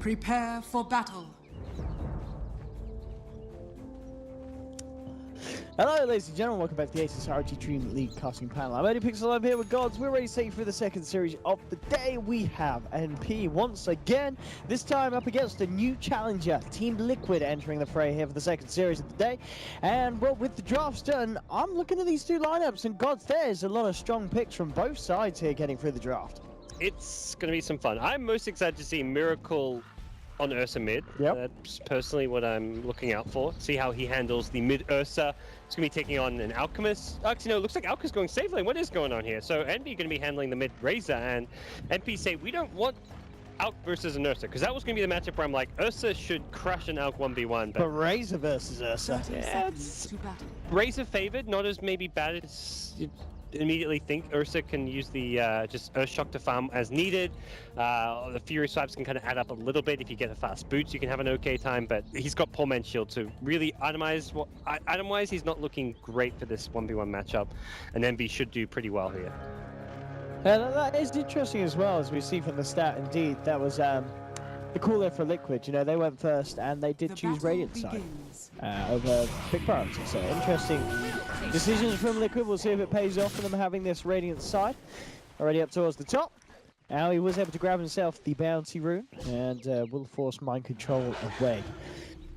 Prepare for battle. Hello ladies and gentlemen, welcome back to the Asus RoG DreamLeague casting panel. I'm Pixel, I'm here with Gods. We're ready to take you through the second series of the day. We have NP once again, this time up against a new challenger, Team Liquid, entering the fray here for the second series of the day. And well, with the drafts done, I'm looking at these two lineups, and Gods, there's a lot of strong picks from both sides here getting through the draft. It's going to be some fun. I'm most excited to see Miracle on Ursa mid. Yep. That's personally what I'm looking out for. See how he handles the mid Ursa. It's going to be taking on an Alchemist. Actually, no, it looks like Alchemist going safe lane. What is going on here? So Envy going to be handling the mid Razor, and NP say we don't want Alch versus an Ursa, because that was going to be the matchup where I'm like, Ursa should crush an Alch 1v1. But Razor versus Ursa. Yeah, it's Razor favored, not as maybe bad as you immediately think. Ursa can use the just Earth Shock to farm as needed. The Fury swipes can kind of add up a little bit. If you get the fast boots, you can have an okay time, but he's got Poor Man's Shield to really itemize. Item-wise, he's not looking great for this 1v1 matchup, and Envy should do pretty well here. That is interesting as well, as we see from the stat. Indeed, that was the call there for Liquid. You know, they went first, and they did choose Radiant side over Big Priority. So interesting decisions from Liquid. We'll see if it pays off for them having this Radiant side already up towards the top. Now he was able to grab himself the Bounty Rune and will force Mind Control away.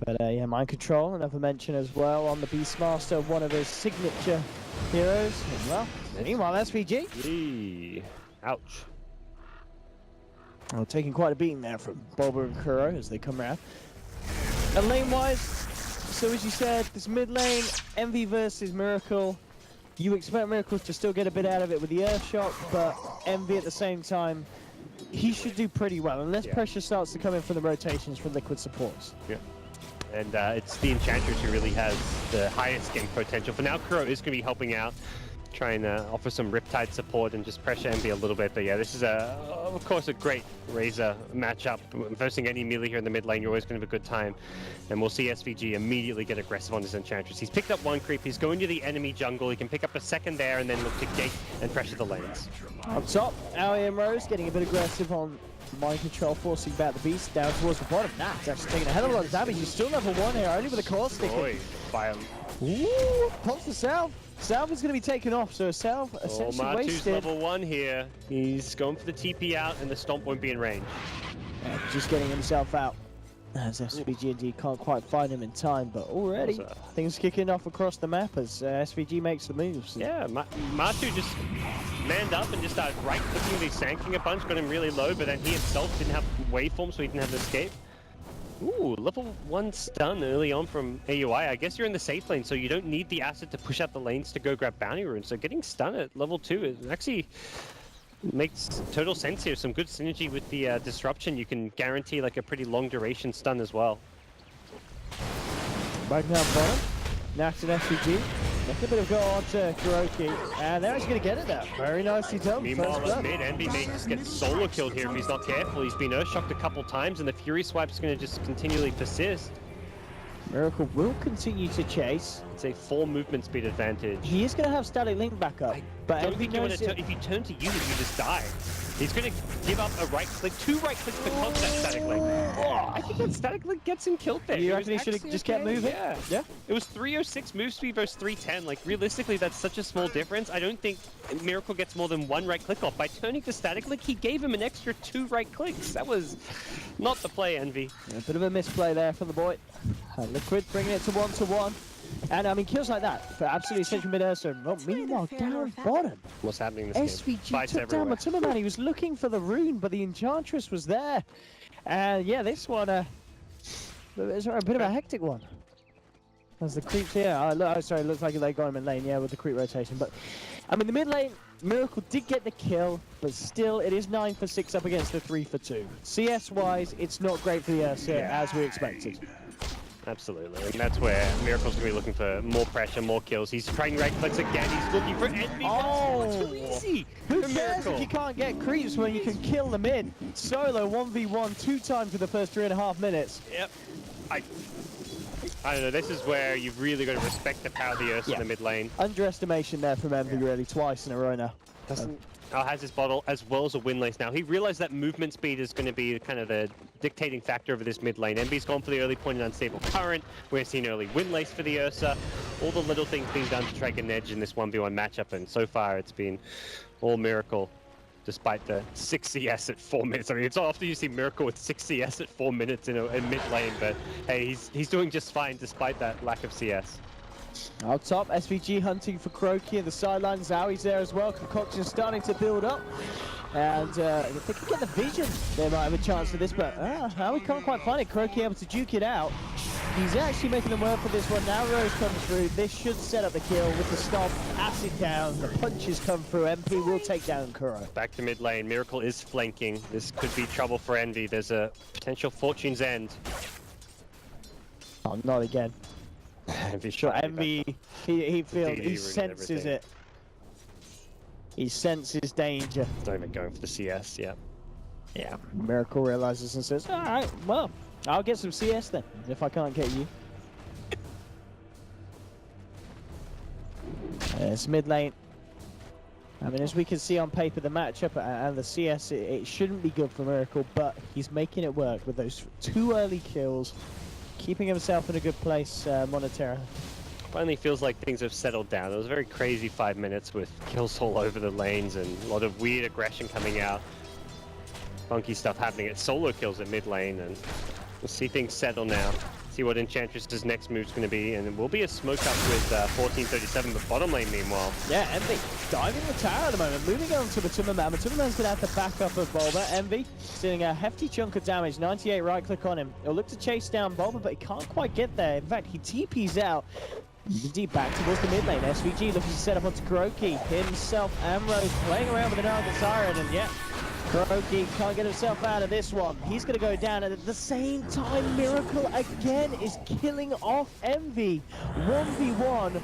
But yeah, Mind Control, another mention as well on the Beastmaster, one of his signature heroes. And well, meanwhile, SVG. Eee. Ouch. Well, taking quite a beating there from Boba and Kuro as they come around. And lane-wise, so as you said, this mid lane, Envy versus Miracle. You expect Miracle to still get a bit out of it with the Earth Shock, but Envy at the same time, he should do pretty well, unless pressure starts to come in from the rotations from Liquid supports. Yeah. And it's the Enchantress who really has the highest game potential. For now, Kuro is going to be helping out, trying to offer some Riptide support and just pressure Envy a little bit. But yeah, this is, of course, a great Razor matchup. Versing any melee here in the mid lane, you're always going to have a good time. And we'll see SVG immediately get aggressive on his Enchantress. He's picked up one creep, he's going to the enemy jungle, he can pick up a second there and then look to gate and pressure the lanes. Up top, Aoi and Rose getting a bit aggressive on Mind Control, forcing back the beast down towards the bottom. Nah, it's actually taking a hell of a lot of damage. He's still level 1 here, only with a core stick. Ooh, pops the Salve. Salve is going to be taken off, so Salve essentially wasted. Level 1 here. He's going for the TP out, and the Stomp won't be in range. Just getting himself out. As SVG indeed can't quite find him in time, but already things kicking off across the map as SVG makes the moves. Yeah, Matu just manned up and just started right-clicking the Sand King a bunch, got him really low, but then he himself didn't have waveform, so he didn't have an escape. Ooh, level 1 stun early on from AUI. I guess you're in the safe lane, so you don't need the asset to push out the lanes to go grab Bounty Runes. So getting stun at level 2 is actually makes total sense here. Some good synergy with the disruption. You can guarantee like a pretty long duration stun as well. Back down bottom, Nax and SVG. Left a bit of go on to Kuroki, and they're actually going to get it there. Very nicely done. Meanwhile, at mid, Envy may just get solo killed here if he's not careful. He's been Earth Shocked a couple times, and the Fury Swipe is going to just continually persist. Miracle will continue to chase. It's a 4 movement speed advantage. He is going to have Static Link back up, but don't think you want to if you turn to use it, you just die. He's going to give up a right click, 2 right clicks to contact Static Link. Oh, I think that Static Link gets him killed there. You reckon he should have just kept moving? Yeah. It was 306 move speed versus 310. Like, realistically, that's such a small difference. I don't think Miracle gets more than 1 right click off. By turning to Static Link, he gave him an extra 2 right clicks. That was not the play, Envy. A bit of a misplay there from the boy. Liquid bringing it to 1-1. And I mean, kills like that for absolutely essential mid Ursa. Well, meanwhile, down bottom. What's happening in this game? SVG took down Matuma. He was looking for the rune, but the Enchantress was there. And yeah, this one, it's a bit of a hectic one. As the creeps here. Sorry, it looks like they got him in lane, yeah, with the creep rotation. But I mean, the mid lane, Miracle did get the kill, but still, it is 9 for 6 up against the 3 for 2. CS-wise, it's not great for the Ursa, as we expected. Absolutely, and that's where Miracle's going to be looking for more pressure, more kills. He's trying right clicks again, he's looking for Envy. Oh! Too easy! Who cares if you can't get creeps when you can kill the mid? Solo 1v1 2 times for the first 3.5 minutes. Yep. I don't know, this is where you've really got to respect the power of the Ursa in the mid lane. Underestimation there from Envy really, twice in a row now. has his bottle as well as a windlace now. He realized that movement speed is going to be kind of the dictating factor over this mid lane. Envy's gone for the early point and unstable current. We're seeing early windlace for the Ursa. All the little things being done to try to get an edge in this 1v1 matchup, and so far it's been all Miracle. Despite the 6 CS at 4 minutes. I mean, it's not often you see Miracle with 6 CS at 4 minutes in mid lane, but hey, he's doing just fine despite that lack of CS. Out top, SVG hunting for Croaky in the sidelines. Zowie's there as well. Concoction starting to build up. And if they can get the vision, they might have a chance for this, but we can't quite find it. Croaky able to duke it out. He's actually making them work for this one. Now Rose comes through. This should set up the kill with the stomp. Acid down. The punches come through. MP will take down Kuro. Back to mid lane. Miracle is flanking. This could be trouble for Envy. There's a potential Fortune's End. Oh, not again. Envy, he feels, he senses it. He senses danger. He's not even going for the CS, yeah. Yeah. Miracle realizes and says, all right, well, I'll get some CS then, if I can't get you. It's mid lane. I mean, as we can see on paper, the matchup and the CS, it shouldn't be good for Miracle, but he's making it work with those 2 early kills, keeping himself in a good place monetarily. Finally feels like things have settled down. It was a very crazy 5 minutes with kills all over the lanes and a lot of weird aggression coming out. Funky stuff happening at solo kills at mid lane, and we'll see things settle now. See what Enchantress's next move's going to be, and it will be a smoke up with 1437, but bottom lane meanwhile. Yeah, Envy diving the tower at the moment, moving on to Matumbaman. Matumbaman's going to have to back up of Bulba. Envy doing a hefty chunk of damage, 98 right click on him. He'll look to chase down Bulba, but he can't quite get there. In fact, he TP's out. Indeed, back towards the mid lane. SVG looking to set up onto Kuroki. Himself and Rose playing around with an Argus Siren, and yeah, Kuroki can't get himself out of this one. He's going to go down, and at the same time, Miracle again is killing off Envy. 1v1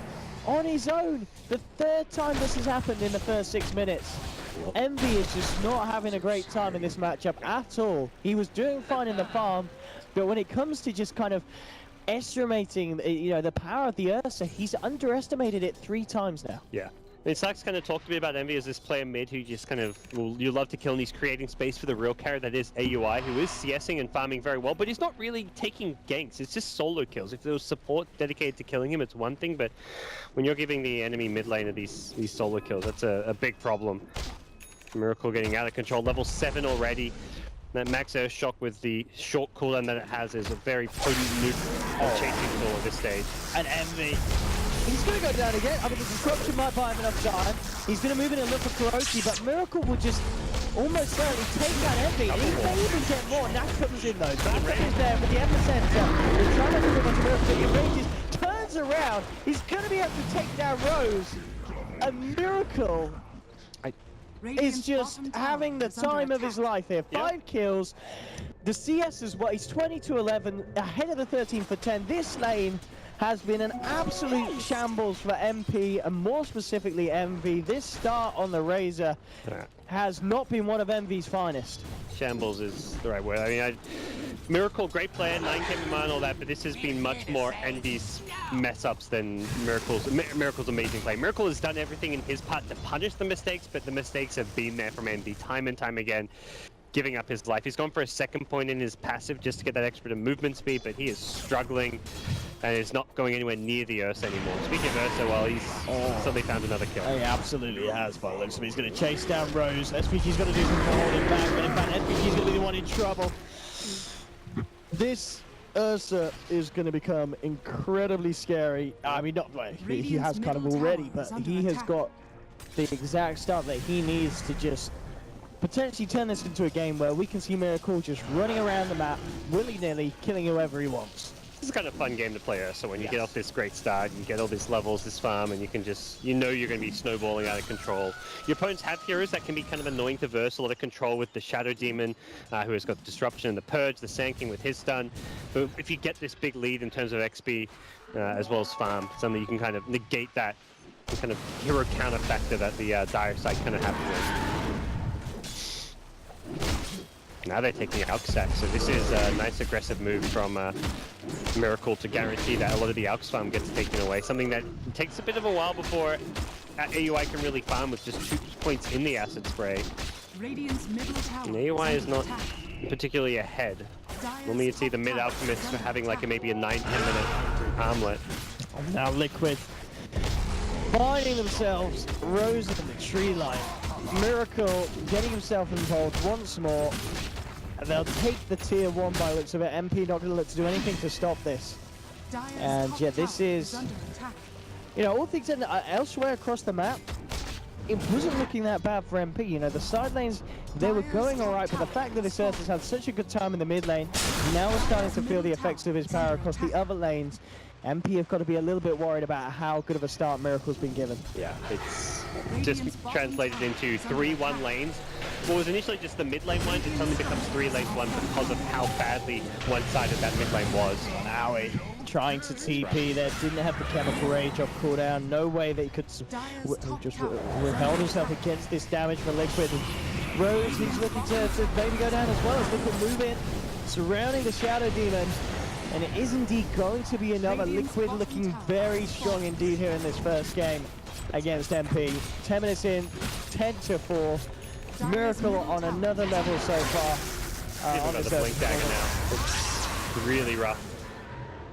on his own. The 3rd time this has happened in the first 6 minutes. Envy is just not having a great time in this matchup at all. He was doing fine in the farm, but when it comes to just kind of estimating, the power of the Ursa, he's underestimated it 3 times now. Yeah. I mean, Sax kind of talked to me about Envy as this player mid who just kind of, you love to kill, and he's creating space for the real carry that is AUI, who is CSing and farming very well, but he's not really taking ganks. It's just solo kills. If there was support dedicated to killing him, it's one thing, but when you're giving the enemy mid laner these solo kills, that's a big problem. Miracle getting out of control, level 7 already. That max air shock with the short cooldown that it has is a very potent nuke chasing tool at this stage. And Envy, he's going to go down again. I mean, the disruption might buy him enough time. He's going to move in and look for Kuroki, but Miracle will just almost certainly take down Envy. He may even get more. Nash comes in though. Nash is there with the epicenter. He's trying to move on to Miracle. He engages, turns around. He's going to be able to take down Rose. A Miracle is just having the time of his life here. 5 kills. The CS is what? He's 20-11, ahead of the 13 for 10. This lane has been an absolute shambles for MP, and more specifically Envy. This start on the Razor has not been one of Envy's finest. Shambles is the right word. I mean, Miracle, great player, 9k MMR and all that, but this has been much more Envy's mess-ups than Miracle's amazing play. Miracle has done everything in his part to punish the mistakes, but the mistakes have been there from Envy time and time again, giving up his life. He's gone for a 2nd point in his passive just to get that extra movement speed, but he is struggling and is not going anywhere near the Ursa anymore. Speaking of Ursa, well, he's suddenly found another kill. He absolutely has, by the looks of it. He's going to chase down Rose. SVG's going to do something to hold him back, but in fact, SVG's going to be the one in trouble. This Ursa is going to become incredibly scary. I mean, not like he has kind of already, but he has got the exact stuff that he needs to just potentially turn this into a game where we can see Miracle just running around the map, willy-nilly, killing whoever he wants. This is kind of a fun game to play, so when you get off this great start, you get all these levels, this farm, and you can just, you're going to be snowballing out of control. Your opponents have heroes that can be kind of annoying to verse, a lot of control with the Shadow Demon, who has got the Disruption and the Purge, the Sanking with his stun. But if you get this big lead in terms of XP, as well as farm, something you can kind of negate that kind of hero counter factor that the dire side kind of have to. Now they're taking AUX stack, so this is a nice aggressive move from Miracle to guarantee that a lot of the AUX farm gets taken away. Something that takes a bit of a while before AUI can really farm with just 2 points in the acid spray. And AUI is not particularly ahead. Normally you'd see the mid alchemists for having like maybe a 9-10 minute armlet. Now Liquid finding themselves Rose in the tree line. Miracle getting himself involved once more. And they'll take the tier 1 by looks of it. MP not going to look to do anything to stop this. And yeah, this is, you know, all things elsewhere across the map, it wasn't looking that bad for MP. You know, the side lanes, they were going alright, but the fact that this Earth has had such a good time in the mid lane, now we're starting to feel the effects of his power across the other lanes. MP have got to be a little bit worried about how good of a start Miracle's been given. Yeah, it's just translated into 3-1 lanes. What was initially just the mid lane ones, it suddenly becomes 3 lanes 1 because of how badly one-sided that mid lane was. Maui trying to TP there, didn't have the chemical rage off cooldown, no way that he could just repel himself against this damage for Liquid. Rose, he's looking to maybe go down as well as Liquid move in, surrounding the Shadow Demon. And it is indeed going to be another Liquid looking very strong indeed here in this first game against MP. 10 minutes in, 10-4. Miracle on another level so far. On another Blink Dagger now. It's really rough.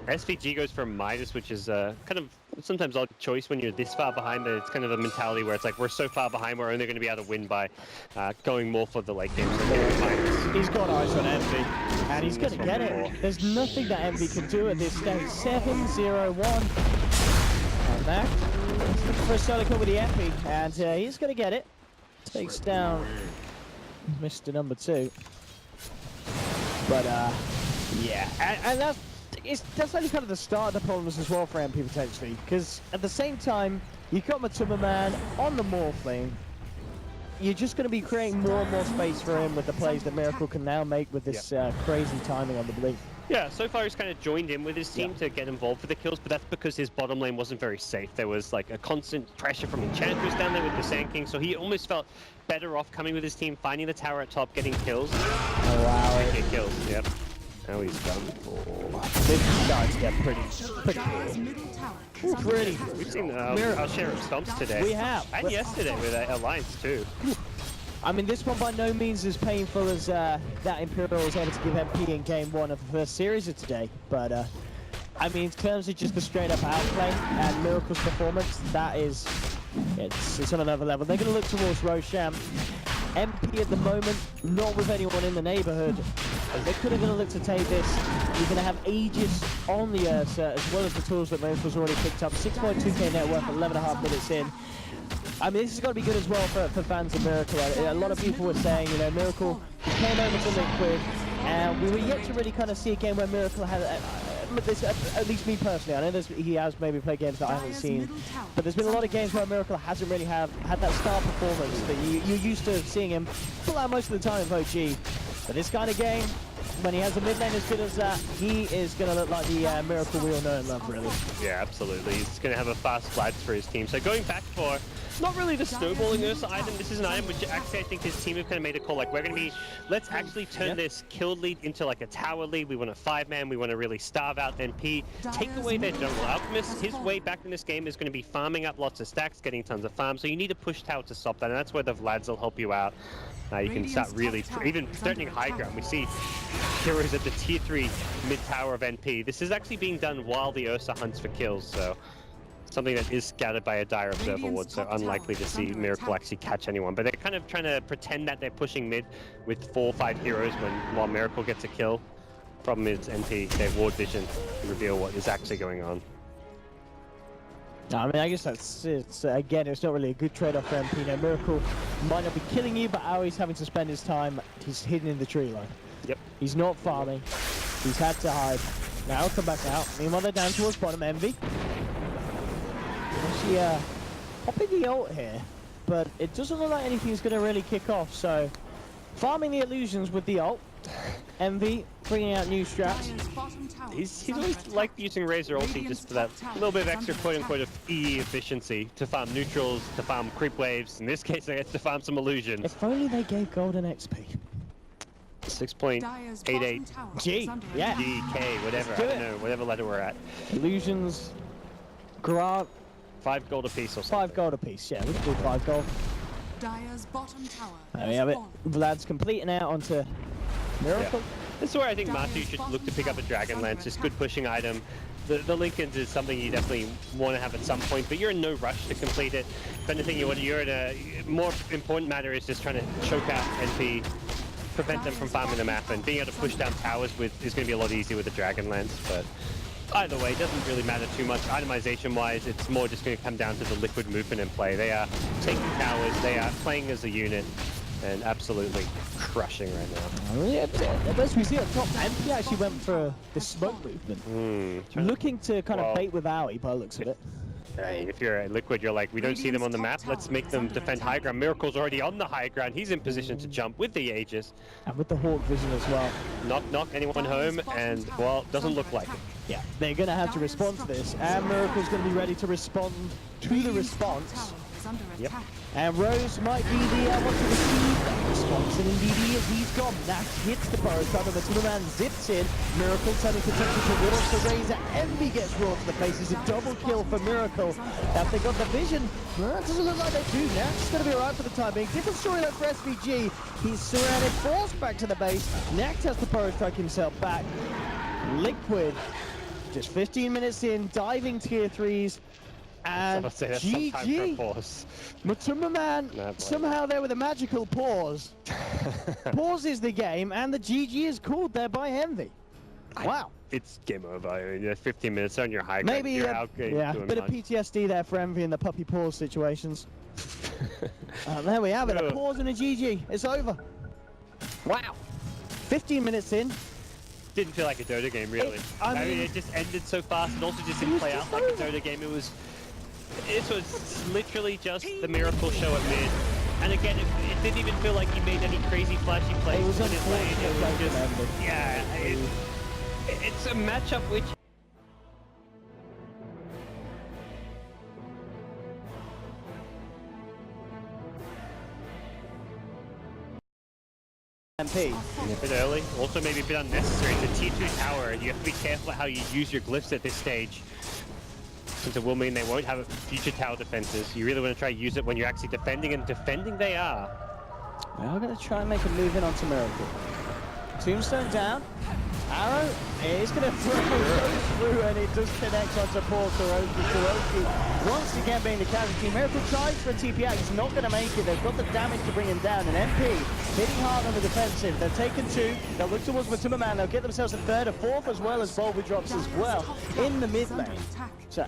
SVG goes for Midas, which is kind of sometimes odd choice when you're this far behind. It's kind of a mentality where it's like, we're so far behind, we're only going to be able to win by going more for the late game. So he's got eyes on Envy, and he's going to get it. There's nothing that Envy can do at this stage. 7-0-1. And that is looking for a solo kill with the Epi, and he's going to get it. Takes down Mr. Number 2. But, yeah, and that's only kind of the start of the problems as well for MP potentially, because at the same time, you've got Matuma Man on the Morphling. You're just going to be creating more and more space for him with the plays that Miracle can now make with this crazy timing on the Blink. Yeah, so far he's kind of joined in with his team to get involved for the kills, but that's because his bottom lane wasn't very safe. There was like a constant pressure from Enchantress down there with the Sand King, so he almost felt better off coming with his team, finding the tower at top, getting kills. Oh wow. Get kills, yep. Now he's done for. This is starting to get pretty. We've seen our share of stomps today. We have. And yesterday with Alliance too. I mean, this one by no means as painful as that Imperial was able to give MP in game 1 of the first series of today. But, I mean, in terms of just the straight-up outplay and Miracle's performance, that is, it's on another level. They're going to look towards Roshan. MP at the moment, not with anyone in the neighborhood. They're going to look to take this. You're going to have Aegis on the Ursa, as well as the tools that Miracle's already picked up. 6.2k net worth, 11.5 minutes in. I mean, this is going to be good as well for fans of Miracle. A lot of people were saying, you know, Miracle came over to Liquid, and we were yet to really kind of see a game where Miracle had, at least me personally, I know he has maybe played games that I haven't seen, but there's been a lot of games where Miracle hasn't really had that star performance that you're used to seeing him pull out most of the time of OG. But this kind of game, when he has a mid lane as good as that, he is going to look like the Miracle we all know and love, really. Yeah, absolutely. He's going to have a fast glide for his team. So going back for not really the snowballing Ursa item, this is an item which actually I think his team have kind of made a call, like we're going to be, let's actually turn this kill lead into like a tower lead. We want a 5-man, we want to really starve out NP, take away their jungle alchemist. His way back in this game is going to be farming up lots of stacks, getting tons of farms, so you need to push tower to stop that, and that's where the Vlads will help you out. You can start really, even threatening high ground. We see heroes at the tier 3 mid tower of NP. This is actually being done while the Ursa hunts for kills, so something that is scattered by a dire observer ward, so unlikely to see Miracle actually catch anyone. But they're kind of trying to pretend that they're pushing mid with 4 or 5 heroes while Miracle gets a kill. Problem is NP, their ward vision to reveal what is actually going on. No, I mean, I guess again, it's not really a good trade-off for MP. Now, Miracle might not be killing you, but always having to spend his time, he's hidden in the tree line. Yep. He's not farming. He's had to hide. Now he'll come back out. Meanwhile, they're down towards bottom. Envy. Actually, popping the ult here, but it doesn't look like anything's going to really kick off, so farming the illusions with the ult. Envy bringing out new strats. He's always liked using Razor ulti just for that little bit of extra quote-unquote of E efficiency to farm neutrals, to farm creep waves. In this case, I guess to farm some illusions. If only they gave golden XP. 6.88 G, yeah. G, K, whatever, I don't know, whatever letter we're at. Illusions, Grant. 5 gold apiece or something. 5 gold apiece, yeah, we can do 5 gold. Dire's bottom tower. There we have it. Vlad's completing out onto Miracle. Yeah. This is where I think MuShi should look to pick up a Dragon Lance. Just good pushing item. The Lincolns is something you definitely want to have at some point, but you're in no rush to complete it. If anything, you're in a more important matter is just trying to choke out NP, prevent them from farming the map, and being able to push down towers is going to be a lot easier with the Dragon Lance. But either way, it doesn't really matter too much. Itemization-wise, it's more just going to come down to the Liquid movement in play. They are taking towers, they are playing as a unit, and absolutely crushing right now. Yeah, as we see up top, MP actually went for the smoke movement. Looking to kind of bait with Aoi by the looks of it. If you're a Liquid, you're like, we don't see them on the map, let's make them defend high ground. Miracle's already on the high ground, he's in position to jump with the Aegis. And with the Hawk vision as well. Knock anyone home, and, well, doesn't look like it. Yeah, they're going to have to respond to this, and Miracle's going to be ready to respond to the response. Yep. And Rose might be the one to receive that response, and indeed he is. He's gone. Nax hits the burrow cover, the Superman zips in. Miracle turning potential towards the Razor. Envy gets brought to the face. It's a double kill for Miracle. Have they got the vision? Well, it doesn't look like they do. Nax is going to be alright for the time being. Different story though for SVG. He's surrounded, forced back to the base. Nax has the burrow strike himself back. Liquid, just 15 minutes in, diving tier 3s. And GG, Matuma Man somehow there with a magical pause. Pauses the game, and the GG is called there by Envy. Wow. It's game over. I mean, 15 minutes on your high ground. Maybe a bit of PTSD there for Envy in the puppy pause situations. There we have it, a pause and a GG. It's over. Wow. 15 minutes in. Didn't feel like a Dota game, really. I mean, it just ended so fast, and also just didn't play out like a Dota game. It was literally just the Miracle show at mid. And again, it didn't even feel like he made any crazy flashy plays. It was in his lane. It was just, yeah, it's a matchup which... MP. A bit early, also maybe a bit unnecessary. It's a T2 tower, you have to be careful how you use your glyphs at this stage. Since it will mean they won't have future tower defenses. You really want to try to use it when you're actually defending, and defending they are. We're going to try and make a move in onto Miracle. Tombstone down. Arrow is going to through, and it does connect onto poor Kuroki. Once again being the casualty. Miracle tries for a TPI. He's not going to make it. They've got the damage to bring him down. And MP hitting hard on the defensive. They've taken 2. They'll look towards Matuma Man. They'll get themselves a 3rd, a 4th, as well as Bulby drops as well in the mid lane. So